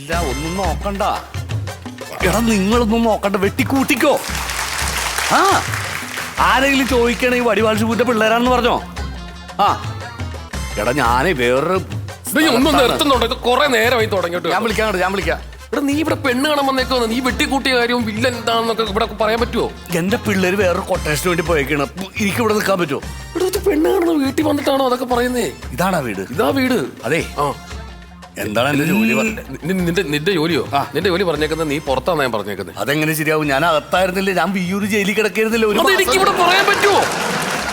ഇല്ല, ഒന്നും നോക്കണ്ട. എടാ നിങ്ങളൊന്നും നോക്കണ്ട, വെട്ടിക്കൂട്ടിക്കോ. ആ ആരെങ്കിലും ചോദിക്കണേ ഈ വടിവാൾ ഷിബുവിന്റെ പിള്ളേരാണെന്ന് പറഞ്ഞോ. ആ എടാ ഞാനേ വേറൊരു ഒന്നും നിർത്തുന്നുണ്ടോ? കൊറേ നേരമായി തുടങ്ങിയിട്ട്. ഞാൻ വിളിക്കാം. എടാ നീ ഇവിടെ പെണ്ണ് കാണാൻ വന്നേക്കോ? നീ വെട്ടിക്കൂട്ടിയ കാര്യവും വില്ല എന്താണെന്നൊക്കെ ഇവിടെ പറയാൻ പറ്റുമോ? എന്റെ പിള്ളേര് വേറൊരു കൊട്ടേഷന് വേണ്ടി പോയേക്കാണ്. എനിക്ക് ഇവിടെ നിൽക്കാൻ പറ്റുമോ? ഇവിടെ പെണ്ണ് കാണുന്ന വീട്ടിൽ വന്നിട്ടാണോ അതൊക്കെ പറയുന്നേ? ഇതാണാ വീട്? ഇതാ വീട്. അതെ. എന്താണ് എന്റെ ജോലി? നിന്റെ ജോലിയോ? നിന്റെ ജോലി പറഞ്ഞേക്കുന്നത് നീ പുറത്താന്ന് ഞാൻ പറഞ്ഞേക്കുന്നത്. അതെങ്ങനെ ശരിയാവും? ഞാൻ അകത്തായിരുന്നില്ലേ, ഞാൻ വിയ്യൂര് ജയിലിൽ കിടക്കായിരുന്നില്ലേ. എനിക്ക് ഇവിടെ പറയാൻ പറ്റുമോ?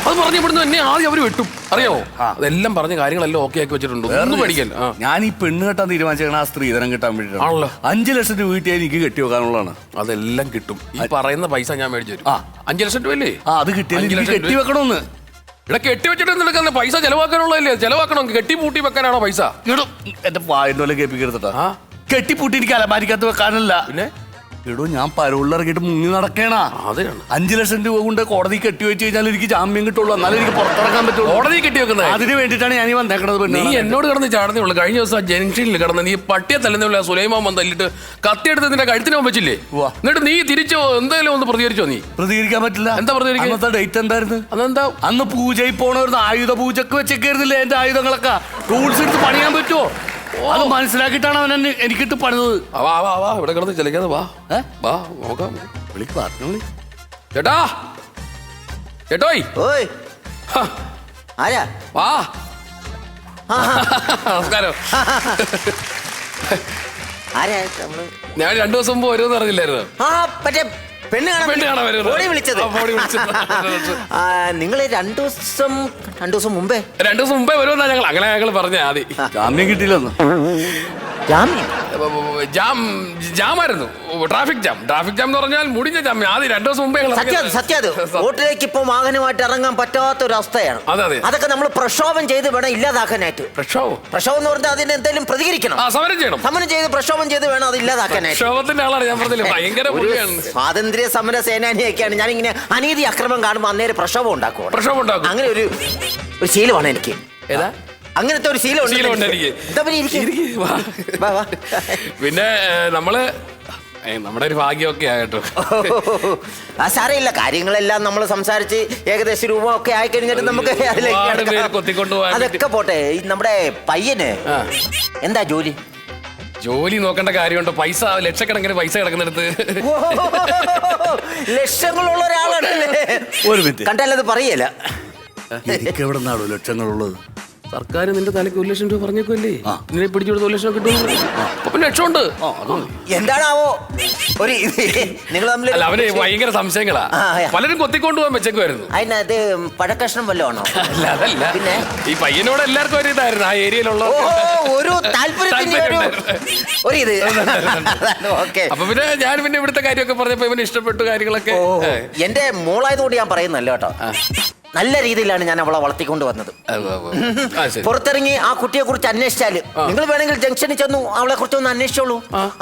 അത് പറഞ്ഞു ഇവിടുന്ന് എന്നെ ആദ്യം അവര് വെട്ടും, അറിയാമോ? അതെല്ലാം പറഞ്ഞ കാര്യങ്ങളെല്ലാം ഓക്കെ ആക്കി വെച്ചിട്ടുണ്ട്. ഒന്നും പഠിക്കല്ല. ഞാൻ ഈ പെണ്ണ് കെട്ടാൻ തീരുമാനിച്ചേക്കണ ആ സ്ത്രീധനം കിട്ടാൻ വേണ്ടിയിട്ടാണല്ലോ. 5 ലക്ഷം രൂപ വീട്ടിൽ എനിക്ക് കെട്ടി വെക്കാനുള്ളതാണ്. അതെല്ലാം കിട്ടും. ഈ പറയുന്ന പൈസ ഞാൻ മേടിച്ചു തരും. 5 ലക്ഷം രൂപ അല്ലേ? അത് കിട്ടിയാൽ കെട്ടി വെക്കണമെന്ന്. ഇവിടെ കെട്ടി വെച്ചിട്ട് നിനക്ക് പൈസ ചെലവാക്കാനുള്ളതല്ലേ? ചെലവാക്കണമെങ്കിൽ കെട്ടി പൂട്ടി വെക്കാനാണോ പൈസ? ഇടും എന്റെ വായന്റെ പോലെ കേൾപ്പിക്കരുതട്ടാ. കെട്ടിപ്പൂട്ടി എനിക്ക് അലമാരിക്കകത്ത് വെക്കാനല്ല. പിന്നെ എടോ ഞാൻ പരോളിൽ ഇറങ്ങിയിട്ട് മുങ്ങി നടക്കേണ. 5 ലക്ഷം രൂപ കൊണ്ട് കോടതി കെട്ടി വെച്ച് കഴിഞ്ഞാൽ എനിക്ക് ജാമ്യം കിട്ടുള്ളൂ, എന്നാലും എനിക്ക് പുറത്തിറക്കാൻ പറ്റുള്ളൂ. കോടതി കെട്ടി വെക്കുന്നത് അതിന് വേണ്ടിയിട്ടാണ് ഞാൻ ഈ വന്നേക്കണത്. നീ എന്നോട് കിടന്ന് ചാടുന്നേ ഉള്ളൂ. കഴിഞ്ഞ ദിവസം ജംഗ്ഷനിൽ കിടന്ന് നീ പട്ടിയെ തല്ലുന്നില്ല, സുലൈമാൻ വന്ന് തല്ലിട്ട് കത്തിയെടുത്ത് നിന്റെ കഴുത്തിന് വെച്ചില്ലേ? എന്നിട്ട് നീ തിരിച്ചോ എന്തെങ്കിലും ഒന്ന് പ്രതികരിച്ചോ? നീ പ്രതികരിക്കാൻ പറ്റില്ല. എന്താ പ്രതികരിക്കാൻ? ഡേറ്റ് എന്തായിരുന്നു? അതെന്താ? അന്ന് പൂജയിൽ പോണവരുന്ന് ആയുധ പൂജക്ക് വെച്ചേക്കായിരുന്നില്ലേ എന്റെ ആയുധങ്ങളൊക്കെ? ടൂൾസ് എടുത്ത് പണിയാൻ പറ്റുമോ? അത് മനസ്സിലാക്കിയിട്ടാണ് അവൻ എനിക്കിട്ട് പണിത്. വാ ഇവിടെ കിടന്ന് ചെലക്കാതെ വാ. വാ നോക്കാം. വിളിക്ക് പറഞ്ഞു. ചേട്ടാ ചേട്ടോയ് ആരാ? വാ. നമസ്കാരം. ആരാ? ഞാൻ 2 ദിവസം മുമ്പ് വരുമെന്ന് അറിഞ്ഞില്ലായിരുന്നു. പെണ്ണ് കാണാൻ വിളിച്ചത്. നിങ്ങള് 2 ദിവസം മുമ്പേ വരുമെന്നാ ഞങ്ങൾ പറഞ്ഞ. ആദ്യം ജാമ്യം കിട്ടിയില്ലെന്ന്. ജാമായിരുന്നു. ട്രാഫിക് ജാം എന്ന് പറഞ്ഞാൽ മുടിഞ്ഞ ജാമ്യം. ആദ്യം 2 ദിവസം മുമ്പേ സത്യം. റോട്ടിലേക്ക് ഇപ്പൊ വാഹനമായിട്ട് ഇറങ്ങാൻ പറ്റാത്ത ഒരു അവസ്ഥയാണ്. അതൊക്കെ നമ്മൾ പ്രക്ഷോഭം ചെയ്ത് വേണം ഇല്ലാതാക്കാനായിട്ട്. പ്രക്ഷോഭം എന്ന് പറഞ്ഞാൽ അതിന് എന്തെങ്കിലും പ്രതികരിക്കണം, സമരം ചെയ്ത് പ്രക്ഷോഭം ചെയ്ത് വേണം അത് ഇല്ലാതാക്കാനായിട്ട്. ആളാണ് ഞാൻ പറഞ്ഞില്ല. ഭയങ്കര സ്വാതന്ത്ര്യ സമര സേനാനിയൊക്കെയാണ്. ഞാനിങ്ങനെ അനീതി അക്രമം കാണുമ്പോൾ അന്നേരം പ്രക്ഷോഭം ഉണ്ടാക്കും. അങ്ങനെ ഒരു ശീലമാണ് എനിക്ക്. അങ്ങനത്തെ ഒരു ശീലമുണ്ട് എനിക്ക്. പിന്നെ നമ്മുടെ ഒരു ഭാഗ്യമൊക്കെ ആകട്ടോ. സാരമില്ല, കാര്യങ്ങളെല്ലാം നമ്മൾ സംസാരിച്ച് ഏകദേശം രൂപ ഒക്കെ ആയി കഴിഞ്ഞിട്ട് നമുക്ക് അതൊക്കെ പോട്ടെ. നമ്മുടെ പയ്യന് എന്താ ജോലി? ജോലി നോക്കേണ്ട കാര്യമുണ്ട്. പൈസ ലക്ഷക്കണക്കിന് പൈസ കിടക്കുന്നിടത്ത് ലക്ഷങ്ങളുള്ള ഒരാളാണല്ലേ? കണ്ടാലത് പറയല. എവിടെ നിന്നാണോ ലക്ഷങ്ങളുള്ളത്? സർക്കാർ നിന്റെ തലയ്ക്ക് 1 ലക്ഷം രൂപ പറഞ്ഞേക്കുമല്ലേ? നിന്നെ പിടിച്ചു കൊടുത്ത് 1 ലക്ഷം കിട്ടും. ലക്ഷമുണ്ട്. എന്താണാവോ ഒരു നിങ്ങൾ തമ്മിൽ? അവന് ഭയങ്കര സംശയങ്ങളാ. പലരും കൊത്തിക്കൊണ്ടുപോകാൻ വെച്ചേക്കുമായിരുന്നു. അതിനത് പഴക്കഷ്ണം വല്ലതും ആണോ? അതല്ല, പിന്നെ ഈ പയ്യനോട് എല്ലാവർക്കും ഒരു ഇതായിരുന്നു ആ ഏരിയയിലുള്ള ഒരു താല്പര്യത്തിന്റെ ഒരു ഇത്. അപ്പൊ പിന്നെ ഞാൻ പിന്നെ ഇവിടുത്തെ കാര്യമൊക്കെ പറഞ്ഞപ്പോ ഇവന് ഇഷ്ടപ്പെട്ടു കാര്യങ്ങളൊക്കെ. എന്റെ മോളായതുകൊണ്ട് ഞാൻ പറയുന്നല്ലോ കേട്ടോ. നല്ല രീതിയിലാണ് ഞാൻ അവളെ വളർത്തിക്കൊണ്ട് വന്നത്. പുറത്തിറങ്ങി ആ കുട്ടിയെ കുറിച്ച് അന്വേഷിച്ചാല്, നിങ്ങൾ വേണമെങ്കിൽ ജംഗ്ഷനിൽ ചെന്നു അവളെ കുറിച്ച് ഒന്ന് അന്വേഷിച്ചോളൂ.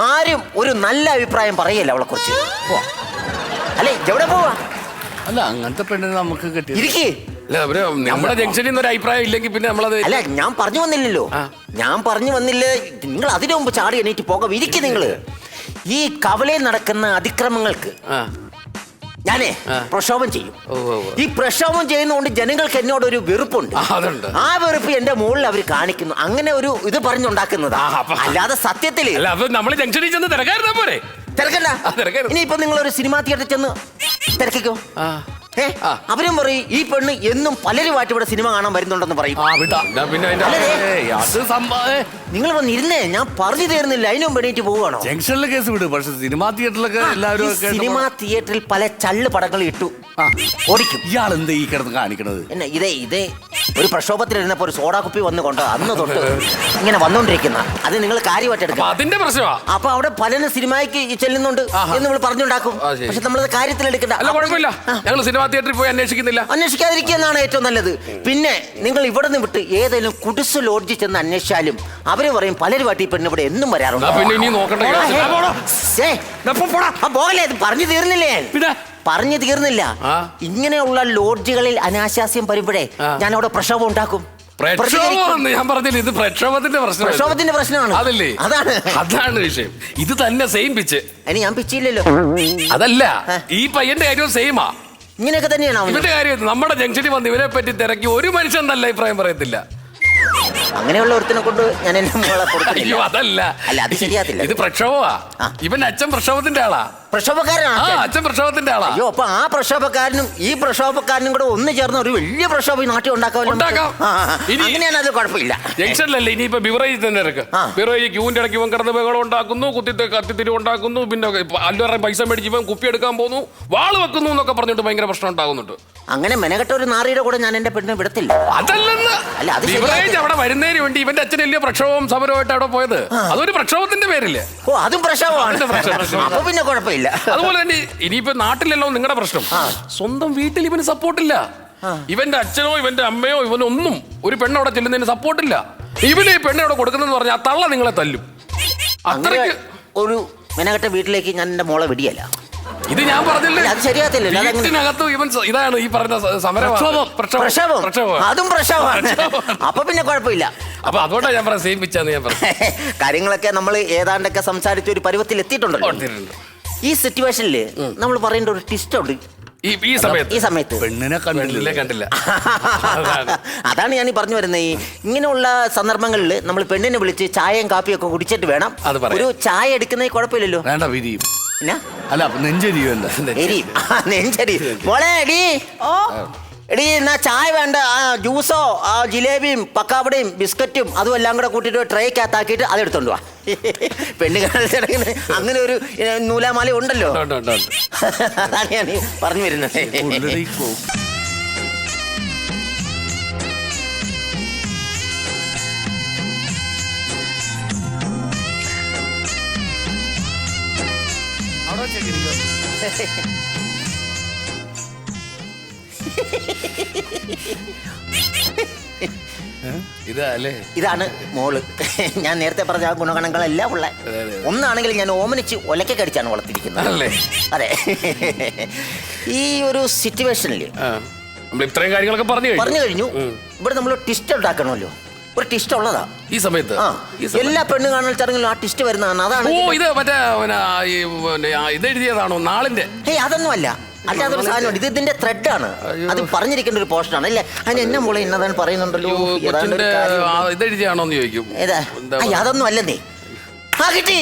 ആരും ഒരു നല്ല അഭിപ്രായം പറയല്ല അവളെ കുറിച്ച്. അല്ലെ എവിടെ പോവാ? അല്ല അങ്ങനത്തെ പെണ്ണിനെ നമുക്ക് കിട്ടി. ഇരിക്കേ. നമ്മുടെ ജംഗ്ഷനിൽ നിന്ന് ഒരു അഭിപ്രായം ഇല്ലെങ്കിൽ പിന്നെ നമ്മളത്. അല്ല ഞാൻ പറഞ്ഞു വന്നില്ലല്ലോ. നിങ്ങൾ അതിനു മുമ്പ് ചാടി എണീറ്റ് പോകാം. ഇരിക്കും നിങ്ങള്. ഈ കവലയിൽ നടക്കുന്ന അതിക്രമങ്ങൾക്ക് ഞാനേ പ്രക്ഷോഭം ചെയ്യും. ഈ പ്രക്ഷോഭം ചെയ്യുന്നതുകൊണ്ട് ജനങ്ങൾക്ക് എന്നോടൊരു വെറുപ്പുണ്ട്. ആ വെറുപ്പ് എന്റെ മുകളിൽ അവർ കാണിക്കുന്നു. അങ്ങനെ ഒരു ഇത് പറഞ്ഞുണ്ടാക്കുന്നതാ. അല്ലാതെ സത്യത്തില് തിരക്കല്ല. ഇനിയിപ്പൊ നിങ്ങളൊരു സിനിമാ തിയേറ്ററിൽ ചെന്ന് തിരക്കിക്കോ. അവരും പറയും ഈ പെണ്ണ് എന്നും പലരുമായിട്ട് ഇവിടെ സിനിമ കാണാൻ വരുന്നുണ്ടെന്ന് പറയും. നിങ്ങൾ വന്നിരുന്നേ, ഞാൻ പറഞ്ഞു തരുന്നില്ല. അതിനും വേണ്ടിട്ട് പോവാണോ? ജംഗ്ഷനിലെ കേസ് വിടും. പക്ഷെ സിനിമാ തിയേറ്ററിലൊക്കെ എല്ലാവരും സിനിമാ തിയേറ്ററിൽ പല ചള്ള് പടങ്ങൾ ഇട്ടു ഓടിക്കും. ഇയാൾ എന്താ ഈ കിടന്ന് കാണിക്കണത്? എന്നെ ഇതേ ഒരു പ്രക്ഷോഭത്തിലിരുന്നപ്പോ ഒരു സോഡാ കുപ്പി വന്ന് കൊണ്ട് അന്ന് തൊട്ട് ഇങ്ങനെ വന്നോണ്ടിരിക്കുന്ന അത് നിങ്ങൾ കാര്യമായിട്ട് എടുക്കാം. അതിന്റെ പ്രശ്നമാ. അപ്പൊ അവിടെ പലരും സിനിമയ്ക്ക് ചെല്ലുന്നുണ്ട് എന്ന് നമ്മൾ പറഞ്ഞുണ്ടാക്കും. പക്ഷെ നമ്മളത് കാര്യത്തിൽ എടുക്കണ്ട. സിനിമാ തിയേറ്ററിൽ പോയി അന്വേഷിക്കാതിരിക്കുന്നതാണ് ഏറ്റവും നല്ലത്. പിന്നെ നിങ്ങൾ ഇവിടെ നിന്ന് വിട്ട് ഏതെങ്കിലും കുടിസ് ലോഡ്ജിൽ ചെന്ന് അന്വേഷിച്ചാലും അവര് പറയും പലരുമായിട്ട് ഈ പെണ്ണ് ഇവിടെ എന്നും വരാറുണ്ട്. പറഞ്ഞു തീർന്നില്ലേ? പറഞ്ഞു തീർന്നില്ല. ഇങ്ങനെയുള്ള ലോഡ്ജുകളിൽ അനാശാസ്യം വരുമ്പോഴേ ഞാൻ അവിടെ പ്രക്ഷോഭം ഉണ്ടാക്കും. പ്രക്ഷോഭം ഞാൻ പറഞ്ഞില്ല, ഇത് പ്രക്ഷോഭത്തിന്റെ പ്രശ്നം. പ്രക്ഷോഭത്തിന്റെ പ്രശ്നമാണ്. അതല്ലേ, അതാണ് വിഷയം. ഇത് തന്നെ സെയിം പിച്ച്. ഇനി ഞാൻ പിച്ചില്ലല്ലോ. അതല്ല, ഈ പയ്യന്റെ കാര്യവും സെയിമാ. ഇങ്ങനെയൊക്കെ തന്നെയാണോ ഇവന്റെ കാര്യം? നമ്മുടെ ജംഗ്ഷനിൽ വന്ന് ഇവരെ പറ്റി തിരക്കി ഒരു മനുഷ്യൻ നല്ല അഭിപ്രായം പറയത്തില്ല. അങ്ങനെയുള്ള ഒരുത്തിനെ കൊണ്ട് ഞാൻ എന്റെ മോളെ കൊടുക്കില്ല. അയ്യോ അതല്ല, അല്ല അത് ശരിയാത്തില്ല. ഇത് പ്രക്ഷോഭമാ. ഇവന്റെ അച്ഛൻ പ്രക്ഷോഭത്തിന്റെ ആളാ. പ്രക്ഷോഭക്കാരനാണ്. അച്ഛൻ പ്രക്ഷോഭത്തിന്റെ ആളാ. അയ്യോ, അപ്പൊ ആ പ്രക്ഷോഭക്കാരനും ഈ പ്രക്ഷോഭക്കാരനും കൂടെ ഒന്ന് ചേർന്ന് ഒരു വലിയ പ്രക്ഷോഭം ഈ നാട്ടിൽ ഉണ്ടാക്കാമല്ലോ. അങ്ങനെയാണ്, അത് കുഴപ്പമില്ല. ജംഗ്ഷനിലല്ലേ, ഇനിയിപ്പോ ബിവറേജ് തന്നെ ഇറക്കുക. ബിവറേജ് ക്യൂവിന്റെ ഇടയ്ക്ക് ഇവൻ കിടന്ന് ബഹളം ഉണ്ടാക്കുന്നു, കത്തിത്തിരി ഉണ്ടാക്കുന്നു, പിന്നെ അല്ലുവരെ പൈസ മേടിച്ച് ഇവൻ കുപ്പി എടുക്കാൻ പോകുന്നു, വാള് വെക്കുന്നു എന്നൊക്കെ പറഞ്ഞിട്ട് ഭയങ്കര പ്രശ്നം ഉണ്ടാകുന്നുണ്ട്. അങ്ങനെ മെനകെട്ട ഒരു നാറിയുടെ കൂടെ ഞാൻ എന്റെ പെണ്ണിനെ വിടത്തില്ല. അതല്ലെന്ന്, ബിവറേജ് അവിടെ വരുന്നതിന് വേണ്ടി ഇവന്റെ അച്ഛൻ വലിയ പ്രക്ഷോഭം സമരമായിട്ട് അവിടെ പോയത്. അതൊരു പ്രക്ഷോഭത്തിന്റെ പേരില്ലേ? ഓ, അതും പ്രക്ഷോഭമാണ്. അപ്പൊ പിന്നെ കുഴപ്പമില്ല. അതുപോലെ തന്നെ ഇനിയിപ്പോ നാട്ടിലല്ലോ നിങ്ങളുടെ പ്രശ്നം, സ്വന്തം വീട്ടിൽ ഇവന് സപ്പോർട്ടില്ല. ഇവന്റെ അച്ഛനോ ഇവന്റെ അമ്മയോ ഇവനൊന്നും ഒരു പെണ്ണവിടെ ചെല്ലുന്നതിന് സപ്പോർട്ടില്ല. ഇവന് ഈ പെണ്ണവിടെ കൊടുക്കുന്നെന്ന് പറഞ്ഞാൽ ആ തള്ള നിങ്ങളെ തല്ലും. അത്രയ്ക്ക് ഒരു മെനകെട്ട വീട്ടിലേക്ക് ഞാൻ എന്റെ മോളെ വിടിയല്ല. ഇത് ഞാൻ പറഞ്ഞില്ലേ, അത് ശരിയാത്തില്ല. വീട്ടിനകത്ത് ഇവൻ ഇതാണ് ഈ പറഞ്ഞ സമരം, അതും പ്രക്ഷോഭമാണ്. അപ്പൊ പിന്നെ കുഴപ്പമില്ല. അപ്പൊ അതുകൊണ്ടാണ് ഞാൻ പറഞ്ഞ സെയിം പിച്ചാന്ന് ഞാൻ പറഞ്ഞു. കാര്യങ്ങളൊക്കെ നമ്മൾ ഏതാണ്ടൊക്കെ സംസാരിച്ച ഒരു പരുവത്തിൽ എത്തിയിട്ടുണ്ടല്ലോ. ഈ സിറ്റുവേഷനില് നമ്മൾ പറയേണ്ട ഒരു ട്വിസ്റ്റ് ഉണ്ട്. ഈ സമയത്ത് പെണ്ണിനെ കണ്ടില്ല. അതാണ് ഞാൻ പറഞ്ഞു വരുന്നത്. ഇങ്ങനെയുള്ള സന്ദർഭങ്ങളിൽ നമ്മൾ പെണ്ണിനെ വിളിച്ച് ചായയും കാപ്പിയും ഒക്കെ കുടിച്ചിട്ട് വേണം. ഒരു ചായ എടുക്കുന്നതിൽ കുഴപ്പമില്ലല്ലോ. വേണ്ട, വിരിയും. അല്ല, നെഞ്ചരിയും. നെഞ്ചരി മോളെ എടി, എടി എന്നാ ചായ വേണ്ട, ജ്യൂസോ ജിലേബിയും പക്കാവടയും ബിസ്ക്കറ്റും അതും എല്ലാം കൂടെ കൂട്ടിയിട്ട് ട്രേക്കകത്താക്കിയിട്ട് അതെടുത്തോണ്ട് വാ. പെണ്ണുകാരുടെ അങ്ങനെ ഒരു നൂലാമാല ഉണ്ടല്ലോ. അതാണ് ഞാൻ പറഞ്ഞു വരുന്നത്. ഇതാണ് മോള്. ഞാൻ നേരത്തെ പറഞ്ഞ ആ ഗുണഗണങ്ങളെല്ലാം ഉള്ള. ഒന്നാണെങ്കിൽ ഞാൻ ഓമനിച്ച് ഒലക്ക കടിച്ചാണ് വളർത്തിരിക്കുന്നത്. അതെ. ഈ ഒരു സിറ്റുവേഷനിൽ ഇത്രയും കാര്യങ്ങളൊക്കെ പറഞ്ഞു കഴിഞ്ഞു. ഇവിടെ നമ്മൾ ട്വിസ്റ്റ് ഉണ്ടാക്കണമല്ലോ. ഒരു ട്വിസ്റ്റ് ഉള്ളതാ ഈ സമയത്ത്. എല്ലാ പെണ്ണ് കാണൽ ചടങ്ങിലും ആ ട്വിസ്റ്റ് വരുന്നതാണ്. അതാണ് ഇത് എഴുതിയതാണോ നാളിന്റെ? അതൊന്നും അല്ല, അല്ലാതൊരു സാധനമുണ്ട്. ഇത് ഇതിന്റെ ത്രെഡാണ്. അത് പറഞ്ഞിരിക്കേണ്ട ഒരു പോർഷനാണ് അല്ലേ? അതിന് എന്നെ മോളെ ഇന്നതാണ് പറയുന്നുണ്ടല്ലോ. ഇതെഴുതിയാണോന്ന് ചോദിക്കും. അതൊന്നും അല്ലെന്നേ. കിട്ടി,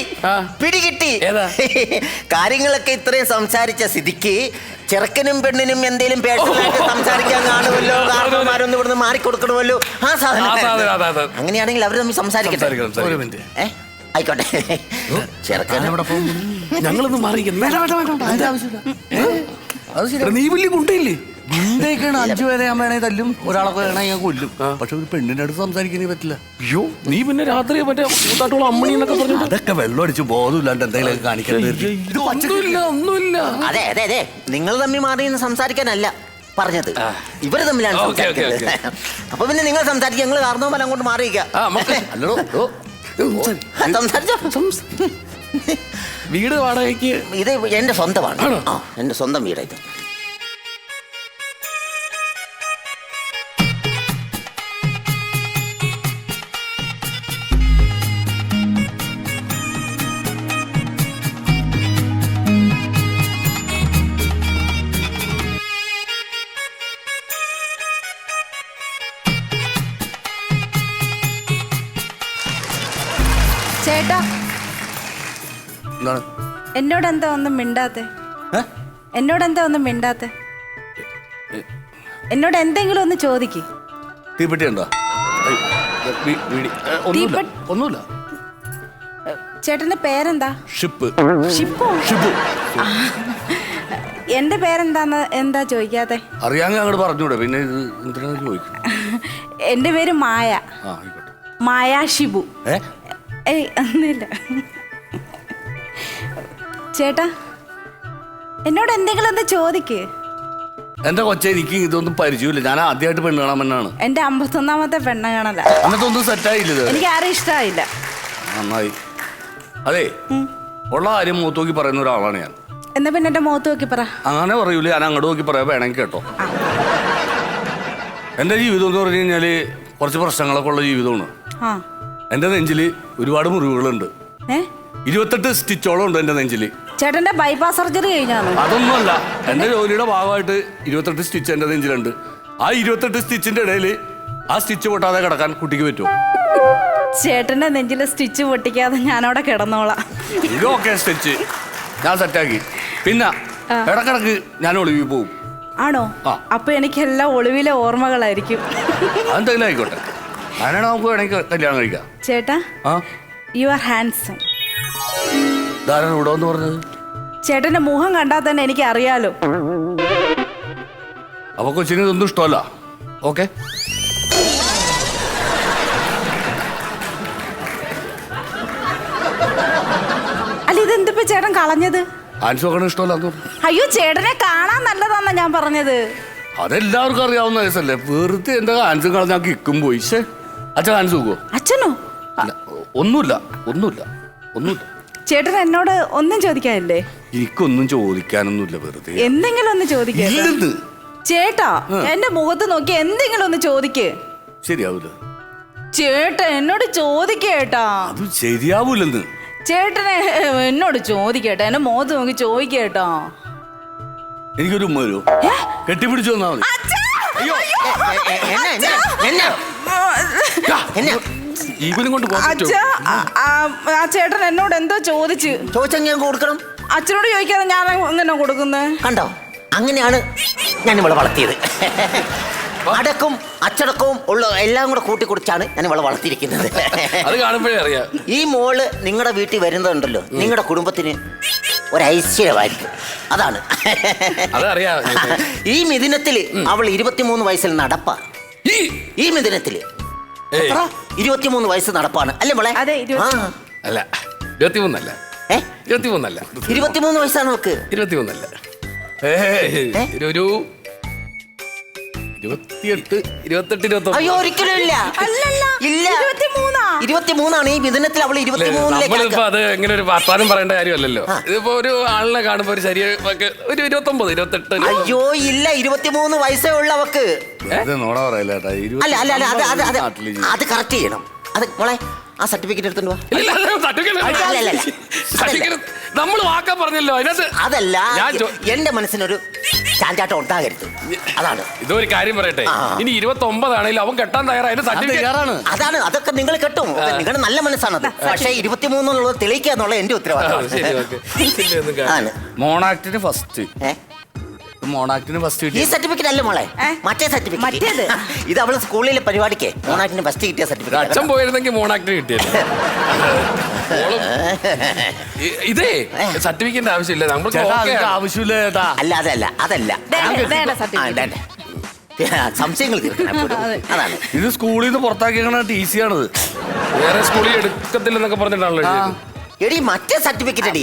പിടി കിട്ടി. കാര്യങ്ങളൊക്കെ ഇത്രയും സംസാരിച്ച സ്ഥിതിക്ക് ചെറുക്കനും പെണ്ണിനും എന്തെങ്കിലും പേഴ്സണലായിട്ട് സംസാരിക്കാൻ കാണുമല്ലോ. കാരണവന്മാരൊന്നും ഇവിടുന്ന് മാറിക്കൊടുക്കണമല്ലോ. ആ സാധനം അങ്ങനെയാണെങ്കിൽ അവർ തമ്മിൽ സംസാരിക്കട്ടെ. ആയിക്കോട്ടെ. ഞങ്ങളൊന്നും നീ വലിയ ഗുണ്ടയില്ലേ? ഗുണ്ടയൊക്കെയാണ് 5 പേരെ ഞാൻ വേണേ തല്ലും, ഒരാളൊക്കെ വേണേ ഞാൻ കൊല്ലും. പക്ഷെ ഒരു പെണ്ണിന്റെ അടുത്ത് സംസാരിക്കാനേ പറ്റില്ല. അയ്യോ, നീ പിന്നെ രാത്രി മറ്റേ അമ്മണി എന്നൊക്കെ പറഞ്ഞു അതൊക്കെ വെള്ളം അടിച്ച് ബോധമില്ലാണ്ട് എന്തെങ്കിലും കാണിക്കുന്നത്. ഒന്നുമില്ല. അതെ അതെ അതെ, നിങ്ങൾ തമ്മിൽ മാറി സംസാരിക്കാനല്ല പറഞ്ഞത്, ഇവര് തമ്മിലാണ് സംസാരിക്കുന്നത്. അപ്പൊ പിന്നെ നിങ്ങൾ സംസാരിക്കുക, ഞങ്ങൾ കാരണവും ഫലം കൊണ്ട് മാറിയിക്കാം. വീട് വാടകയ്ക്ക് ഇത് എന്റെ സ്വന്തമാണ്. എന്റെ സ്വന്തം വീടായത്. ചേട്ടാ, എന്നോടെന്താ ഒന്നും മിണ്ടാത്തെ? എന്നോട് എന്തെങ്കിലും ഒന്ന് ചോദിക്ക്. തീപ്പെട്ടി ഉണ്ടോ? ഒന്നുമില്ല. ചേട്ടന്റെ പേരെന്താ? ഷിപ്പ്. ഷിപ്പോ? എന്റെ പേരെന്താന്ന് എന്താ ചോദിക്കാതെ? അറിയാമെങ്കിൽ അങ്ങോട്ട് പറഞ്ഞൂടെ, പിന്നെ ചോദിക്കും. എന്റെ പേര് മായ. മായ ഷിബു. ഒന്നുമില്ല. ചേട്ടാ, എന്നോട് എന്തെങ്കിലും ഒന്ന് ചോദിക്ക്. എന്റെ കൊച്ചെ, എനിക്ക് ഇതൊന്നും പരിചയമില്ല. ഞാൻ ആദ്യമായിട്ട് പെണ്ണ് കാണാൻ പെണ്ണാണ്. എന്റെ 51ാമത്തെ പെണ്ണ് കാണല. എന്നിട്ടൊന്നും സെറ്റായില്ല. എനിക്ക് ആരും ഇഷ്ടമായില്ല. നന്നായി. അതെ, ഉള്ള കാര്യം മൂത്ത് നോക്കി പറയുന്ന ഒരാളാണ് ഞാൻ. എന്നാ പിന്നെ എന്റെ മുഖത്ത് നോക്കി പറ. അങ്ങനെ പറയൂലേ, ഞാൻ അങ്ങോട്ട് നോക്കി പറയാ, വേണമെങ്കിൽ കേട്ടോ. എന്റെ ജീവിതം എന്ന് പറഞ്ഞു കഴിഞ്ഞാല് കുറച്ച് പ്രശ്നങ്ങളൊക്കെ ഉള്ള ജീവിതമാണ്. ആ എൻ്റെ നെഞ്ചിൽ ഒരുപാട് മുറിവുകളുണ്ട്. 28 സ്റ്റിച്ചോളം ഉണ്ട് എൻ്റെ നെഞ്ചില്. ചേട്ടന്റെ ബൈപ്പാസ് സർജറി കഴിഞ്ഞാണോ? അതൊന്നുമല്ല, എൻ്റെ ജോലിയുടെ ഭാഗമായിട്ട് 28 സ്റ്റിച്ച് എൻ്റെ നെഞ്ചിലുണ്ട്. ആ 28 സ്റ്റിച്ചിന്റെ ഇടയിൽ ആ സ്റ്റിച്ച് പൊട്ടാതെ കിടക്കാൻ കുട്ടിക്ക് പറ്റുമോ? ചേട്ടന്റെ നെഞ്ചിലെ സ്റ്റിച്ച് പൊട്ടിക്കാതെ ഞാനവിടെ കിടന്നോളാം. ഇതൊക്കെ സ്റ്റിച്ച് ഞാൻ സെറ്റാക്കി. പിന്നെ ഇടക്കിടക്ക് ഞാൻ ഒളിവിൽ പോവും. ആണോ? ആ. അപ്പൊ എനിക്കെല്ലാം ഒളിവിലെ ഓർമ്മകളായിരിക്കും. അതെന്തെങ്കിലും ആയിക്കോട്ടെ, അതിനാണ് നമുക്ക് വേണമെങ്കിൽ കല്യാണം കഴിക്കാം. ചേട്ടാ, ആ യു ആർ ഹാൻസം. ധാരാളം ഇവിടെ എന്ന് പറഞ്ഞത്. ചേട്ടന്റെ മുഖം കണ്ടാൽ തന്നെ എനിക്ക് അറിയാലോ. അപ്പൊ കൊച്ചിന് ഇതൊന്നും ഇഷ്ടമല്ല. ഓക്കെ, അല്ല ഇതെന്തിപ്പോ ചേട്ടൻ കളഞ്ഞത്? ഹാൻസ് നോക്കണ ഇഷ്ടമല്ല. അയ്യോ, ചേട്ടനെ കാണാൻ നല്ലതാന്നാ ഞാൻ പറഞ്ഞത്. അതെല്ലാവർക്കും അറിയാവുന്ന കേസല്ലേ. വെറുതെ എന്റെ ഹാൻസും കളഞ്ഞാൽ കിക്കും പോയി. അച്ഛൻ ഹാൻസ് നോക്കുവോ? അച്ഛനോ? അല്ല, ഒന്നുമില്ല ഒന്നുമില്ല ഒന്നുമില്ല. ചേട്ടൻ എന്നോട് ഒന്നും ചോദിക്കാനില്ലേ? എനിക്കൊന്നും ചോദിക്കാനൊന്നുമില്ല. വെറുതെ എന്തെങ്കിലും ഒന്ന് ചോദിക്കേ ഇല്ലെന്ന്. ചേട്ടാ, എന്റെ മുഖത്ത് നോക്കി എന്തെങ്കിലും ഒന്ന് ചോദിക്കേ. ശരിയാവൂല. ചേട്ടാ എന്നോട് ചോദിക്കേട്ടാ. അത് ശരിയാവൂലെന്ന്. ചേട്ടനെ എന്നോട് ചോദിക്കേട്ടാ, എന്റെ മുഖത്ത് നോക്കി ചോദിക്കേട്ടാ. എനിക്കൊരു ഉമ്മ വരുമോ? കെട്ടിപ്പിടിച്ചു വന്നാ മതി. ഇവനും കൊണ്ട് പോകാൻ പറ്റുമോ? അച്ഛാ, ആ ചേട്ടൻ എന്നോട് എന്തോ ചോദിച്ചു. ചോദിച്ചാൽ ഞാൻ കൊടുക്കണം. അച്ഛനോട് ചോദിക്കാതെ ഞാൻ എങ്ങനെ കൊടുക്കുന്നത്? കണ്ടോ, അങ്ങനെയാണ് ഞാൻ ഇവളെ വളർത്തിയത്. അടക്കവും അച്ചടക്കവും ഉള്ള എല്ലാം കൂടെ കൂട്ടിക്കുടിച്ചാണ് ഞാൻ ഇവളെ വളർത്തിയിരിക്കുന്നത്. അത് കാണുമ്പോഴേ അറിയാം. ഈ മോള് നിങ്ങളുടെ വീട്ടിൽ വരുന്നതുണ്ടല്ലോ, നിങ്ങളുടെ കുടുംബത്തിന് ഒരു ഐശ്വര്യമായിരിക്കും. അതാണ് അതറിയാം. ഈ മിഥുനത്തില് അവൾ 23 വയസ്സിൽ നടപ്പാ. ഈ മിഥുനത്തില് 23 വയസ്സ് നടപ്പാണ് അല്ലേ മോളെ? അതെ, അല്ല 23 അല്ല. 23 അല്ല. 23 വയസ്സാണ് അവൾക്ക്. 23 അല്ല. ഒരു 28 29. അയ്യോ, ഒരിക്കലും ഇല്ല. അല്ലല്ല, ഇല്ല, 23. 23 ഈ മിഥുനത്തിൽ അവൾ 23 നമ്മളിപ്പോ അത് എങ്ങനെ ഒരു വർത്താനം പറയേണ്ട കാര്യമല്ലല്ലോ. ഇതിപ്പോ ഒരു ആളിനെ കാണുമ്പോ ഒരു ശരീരം ഒരു 29 28. അയ്യോ ഇല്ല, 23 വയസ്സേ ഉള്ള അവക്ക്. നോടാ പറയല്ല ചേട്ടാ. അല്ല അല്ല അല്ല, അത് കറക്റ്റ് ചെയ്യണം. അത് മോളെ ആ സർട്ടിഫിക്കറ്റ് എടുത്തോണ്ട് വാ. നമ്മൾ വാക്കാ പറഞ്ഞല്ലോ അതിനകത്ത്. അതല്ല, എന്റെ മനസ്സിനൊരു ചാഞ്ചാട്ടം ഉണ്ടാകരുത്. അതാണ്. ഇതൊരു കാര്യം പറയട്ടെ, ഇനി 29 ആണെങ്കിലും അവൻ കെട്ടാൻ തയ്യാറാണ്. അതാണ്, അതൊക്കെ നിങ്ങൾ കെട്ടും. നിങ്ങളുടെ നല്ല മനസ്സാണത്. പക്ഷേ 23 എന്നുള്ളത് തെളിയിക്കുക എന്നുള്ള എന്റെ ഉത്തരവാദിത്തമാണ്. മോണാക്ടിന് ഫസ്റ്റ്. മോണാക്ടിന് ഫസ്റ്റ് ഈ സർട്ടിഫിക്കറ്റ് അല്ല മോളെ, മറ്റേ സർട്ടിഫിക്കറ്റ്. ഇത് അവള് സ്കൂളിലെ പരിപാടിക്ക് മോണാക്ടിന് ഫസ്റ്റ് കിട്ടിയ സർട്ടിഫിക്കറ്റ്. അച്ഛൻ പോയിരുന്നെങ്കിൽ മോണാക്ടിന് കിട്ടിയത്. ഇതേ സർട്ടിഫിക്കറ്റ് ആവശ്യമില്ല. നമുക്ക് ആവശ്യമില്ല ചേട്ടാ. അല്ല അതല്ല സംശയങ്ങൾ തീർക്കണം. അതാണ്. ഇത് സ്കൂളിൽ നിന്ന് പുറത്താക്കിയ TC ആണത്. വേറെ സ്കൂളിൽ എടുക്കത്തില്ലെന്നൊക്കെ പറഞ്ഞിട്ടാണല്ലോ. എടി മറ്റേ സർട്ടിഫിക്കറ്റ് അടി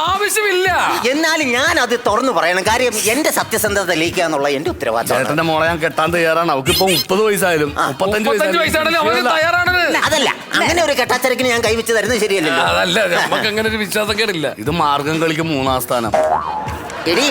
ആവശ്യമില്ല. എന്നാലും ഞാൻ അത് തുറന്നു പറയണം. കാര്യം എന്റെ സത്യസന്ധത തെളിയിക്കുക എന്നുള്ള എന്റെ ഉത്തരവാദിത്തം. ചേട്ടന്റെ മോളെ ഞാൻ കെട്ടാൻ തയ്യാറാണ്. അവർക്ക് ഇപ്പൊ 30 വയസ്സായാലും 35 വയസ്സാണെങ്കിലും അവന് തയ്യാറാണ്. അതല്ല, അങ്ങനെ ഒരു കെട്ടാച്ചരക്കിന് ഞാൻ കൈവച്ച് തരുന്നത് ശരിയല്ലല്ലോ. അതല്ല, നമുക്ക് അങ്ങനെ ഒരു വിശ്വാസക്കേടില്ല. ഇത് മാർഗം കളിക്ക് 3-ാം സ്ഥാനം. എടി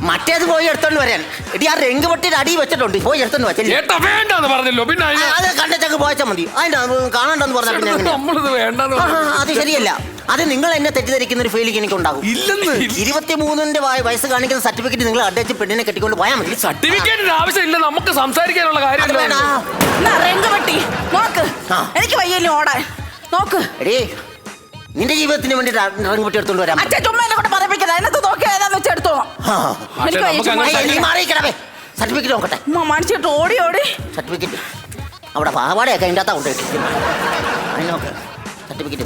മറ്റേത് പോയി എടുത്തോണ്ട് വരാൻ. എടി ആ രംഗ് പൊട്ടിയുടെ അടി വെച്ചിട്ടുണ്ട്, പോയി എടുത്തോണ്ട് വെച്ചാൽ വേണ്ടെന്ന് പറഞ്ഞല്ലോ. പിന്നെ അത് കണ്ടച്ചങ്ങ് പോയച്ചാൽ മതി. അതിന്റെ കാണണ്ടെന്ന് പറഞ്ഞാൽ നമ്മളിത് വേണ്ടെന്ന്. അത് ശരിയല്ല. അത് നിങ്ങൾ എന്നെ തെറ്റിദ്ധരിക്കുന്ന ഒരു ഫീലിംഗ് എനിക്ക് ഉണ്ടാകും. ഇല്ലെന്ന്. 23 വയസ്സ് കാണിക്കുന്ന സർട്ടിഫിക്കറ്റ് നിങ്ങൾ അടച്ച് പെണ്ണിനെ കെട്ടിക്കൊണ്ട് പോയാൽ മതി. സർട്ടിഫിക്കറ്റിന് ആവശ്യമില്ല, നമുക്ക് സംസാരിക്കാനുള്ള കാര്യമല്ല. എനിക്ക് വയ്യല്ലോ ഓടാൻ. നോക്ക് എടീ, നിന്റെ ജീവിതത്തിന് വേണ്ടി റംഗ് പൊട്ടി എടുത്തോണ്ട് വരാം. സർട്ടിഫിക്കറ്റ് നോക്കട്ടെ. ഓടി ഓടി സർട്ടിഫിക്കറ്റ് അവിടെ പാവാടയൊക്കെ അതിൻ്റെ അകത്താ കൊണ്ടുപോയിട്ട്. അതിന് നോക്ക് സർട്ടിഫിക്കറ്റ്.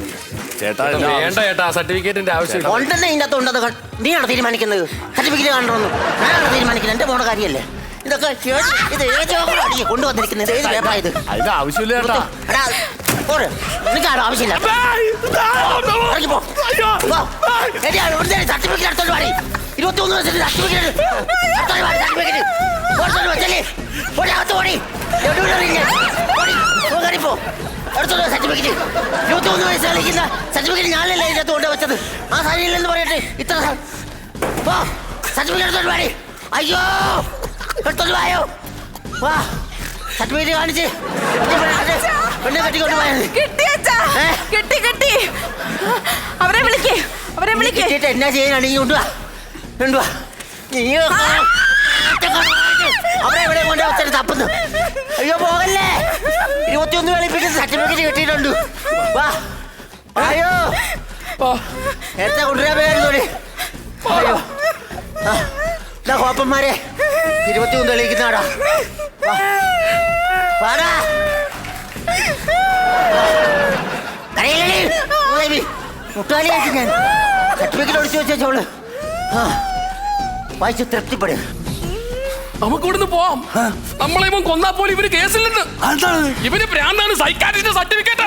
ചേട്ടാ വേണ്ട ചേട്ടാ, സർട്ടിഫിക്കറ്റിന്റെ ആവശ്യമില്ല. ഉണ്ടെന്നെ ഇതിൻ്റെ അകത്ത് ഉണ്ടെന്ന് നീയാണ് തീരുമാനിക്കുന്നത്. സർട്ടിഫിക്കറ്റ് കാണണമെന്ന് ഞാനാണ് തീരുമാനിക്കുന്നത്. എൻ്റെ മോടെ കാര്യമല്ലേ ഇതൊക്കെ? ഇത് ഏത് കൊണ്ടുവന്നിരിക്കുന്നത്? ഏത് പേപ്പറാ ഇത്? അതിന്റെ ആവശ്യമില്ല ചേട്ടാ. എനിക്കാണോ ആവശ്യമില്ല? സർട്ടിഫിക്കറ്റ് എടുത്തോണ്ട് പാടി. 23 വയസ്സിന്റെ സർട്ടിഫിക്കറ്റ് സർട്ടിഫിക്കറ്റ് 23 വയസ്സ് കളിക്കുന്ന സർട്ടിഫിക്കറ്റ് ഞാനല്ലേ ഇതിനകത്ത് കൊണ്ടുവച്ചത്. ആ സാരിയില്ലെന്ന് പറയട്ടെ. ഇത്ര സർട്ടിഫിക്കറ്റ് എടുത്തോണ്ട് പാടി. അയ്യോ എടുത്തോണ്ട് വായോ. വാ സർട്ടിഫിക്കറ്റ് കാണിച്ച് പെണ്ണെ കെട്ടിക്കൊണ്ട് പോയത്. കിട്ടി അച്ഛാ. ഏ? കിട്ടി അവരെ വിളിക്ക് കിട്ടിയിട്ട് എന്നാ ചെയ്യാനാണ്? നീ കൊണ്ടുവാ കൊണ്ടുവാ. നീ അവിടെ എവിടെ കൊണ്ട് ഒത്തിരി തപ്പുന്നു. അയ്യോ പോകല്ലേ. 21 വെളിപ്പിച്ച് സർട്ടിഫിക്കറ്റ് കിട്ടിയിട്ടുണ്ട്. വാ അയ്യോ നേരത്തെ കൊണ്ടുവരാൻ പേരുന്നോടി. അയ്യോ എന്താ കോപ്പന്മാരെ 21 തെളിയിക്കുന്നാടാ. വാടാ മുട്ടാലിയായിട്ട് ഞാൻ സർട്ടിഫിക്കറ്റ് ഒളിച്ചു വെച്ചോള്. വായിച്ചു തൃപ്തിപ്പെടുക. നമുക്ക് ഇവിടുന്ന് പോവാം. നമ്മളെ ഇവൻ കൊന്നാ പോലും ഇവര് കേസില്ലെന്ന്. ഇവന് ഭ്രാന്താണ്. Psychiatrist certificate